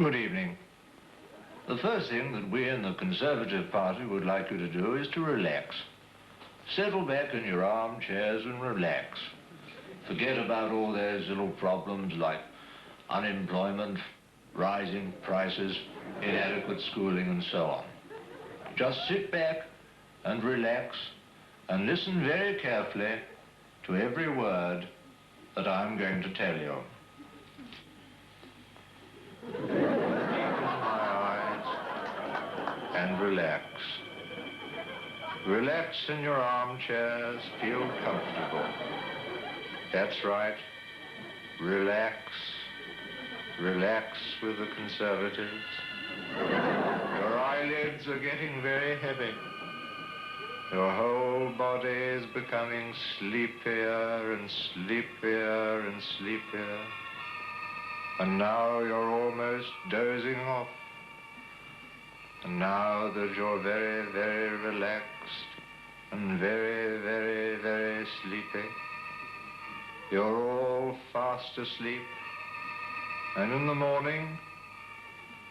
Good evening. The first thing that we in the Conservative Party would like you to do is to relax. Settle back in your armchairs and relax. Forget about all those little problems like unemployment, rising prices, inadequate schooling, and so on. Just sit back and relax and listen very carefully to every word that I'm going to tell you. And relax. Relax in your armchairs, feel comfortable. That's right. Relax. Relax with the Conservatives. Your eyelids are getting very heavy. Your whole body is becoming sleepier and sleepier and sleepier. And now you're almost dozing off. And now that you're very, very relaxed and very, very, very sleepy, you're all fast asleep. And in the morning,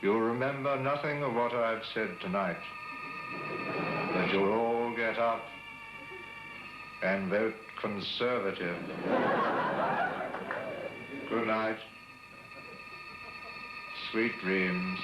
you'll remember nothing of what I've said tonight. But you'll all get up and vote Conservative. Good night. Sweet dreams.